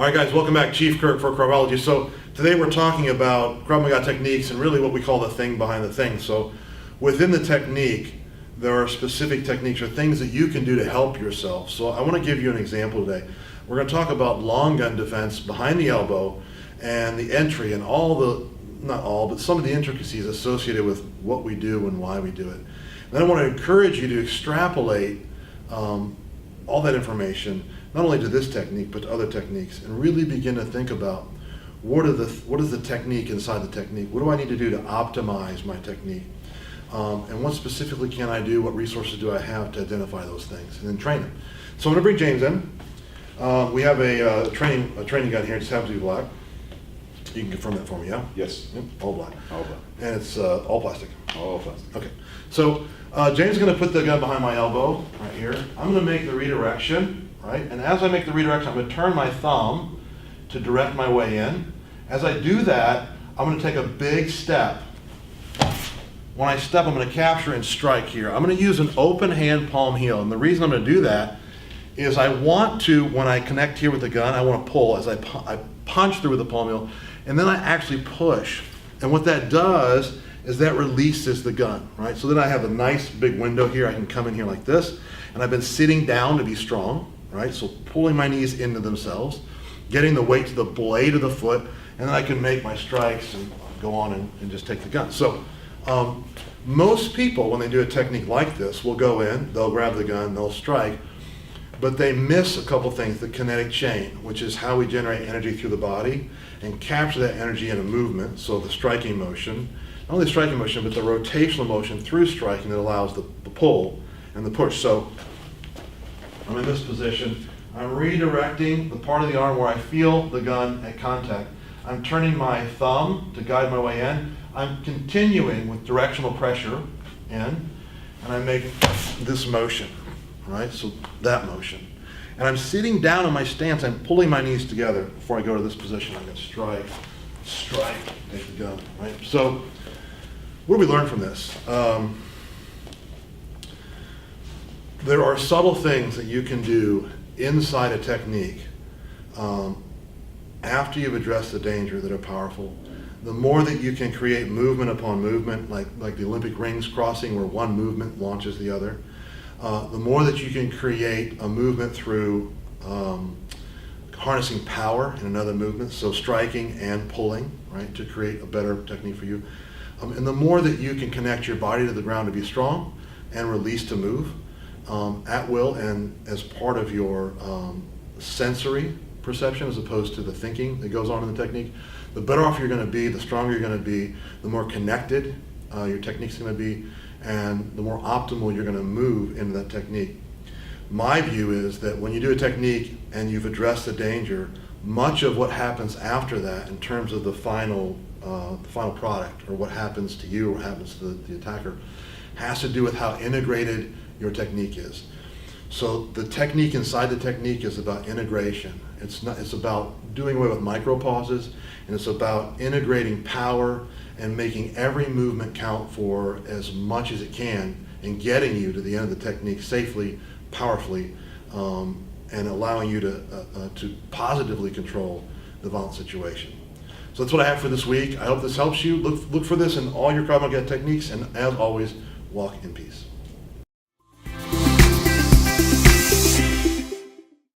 All right, guys, welcome back. Chief Kirk for Kravology. So today we're talking about Krav Maga techniques and really what we call the thing behind the thing. So within the technique, there are specific techniques or things that you can do to help yourself. So I want to give you an example today. We're going to talk about long gun defense behind the elbow and the entry and all the, not all, but some of the intricacies associated with what we do and why we do it. And then I want to encourage you to extrapolate all that information, not only to this technique, but to other techniques, and really begin to think about what is the technique inside the technique? What do I need to do to optimize my technique? And what specifically can I do? What resources do I have to identify those things? And then train them. So I'm going to bring James in. We have a training gun here. It just happens to be black. You can confirm that for me, yeah? Yes. Yep, all black. All black. And it's all plastic. All plastic. Okay. So James is going to put the gun behind my elbow right here. I'm going to make the redirection, right? And as I make the redirection, I'm going to turn my thumb to direct my way in. As I do that, I'm going to take a big step. When I step, I'm going to capture and strike here. I'm going to use an open hand palm heel. And the reason I'm going to do that is I want to, when I connect here with the gun, I want to pull as I punch through with the palm heel. And then I actually push. And what that does is that releases the gun, right? So then I have a nice big window here. I can come in here like this. And I've been sitting down to be strong, right? So pulling my knees into themselves, getting the weight to the blade of the foot, and then I can make my strikes and go on and just take the gun. So most people, when they do a technique like this, will go in, they'll grab the gun, they'll strike, but they miss a couple things, the kinetic chain, which is how we generate energy through the body and capture that energy in a movement, so the striking motion, not only the striking motion, but the rotational motion through striking that allows the pull and the push. So I'm in this position, I'm redirecting the part of the arm where I feel the gun at contact. I'm turning my thumb to guide my way in. I'm continuing with directional pressure in, and I make this motion, right? So that motion. And I'm sitting down in my stance, I'm pulling my knees together before I go to this position. I'm going to strike, take the gun, right? So what do we learn from this? There are subtle things that you can do inside a technique after you've addressed the danger that are powerful. The more that you can create movement upon movement, like the Olympic rings crossing where one movement launches the other, the more that you can create a movement through harnessing power in another movement, so striking and pulling, right, to create a better technique for you. And the more that you can connect your body to the ground to be strong and release to move at will and as part of your sensory perception as opposed to the thinking that goes on in the technique, the better off you're going to be, the stronger you're going to be, the more connected your technique's going to be, and the more optimal you're going to move into that technique. My view is that when you do a technique and you've addressed the danger, much of what happens after that in terms of the final product, or what happens to you or what happens to the attacker, has to do with how integrated your technique is. So the technique inside the technique is about integration. It's about doing away with micro pauses, and it's about integrating power and making every movement count for as much as it can and getting you to the end of the technique safely, powerfully, and allowing you to positively control the violent situation. So that's what I have for this week. I hope this helps you. Look for this in all your Krav Maga techniques, and as always, walk in peace.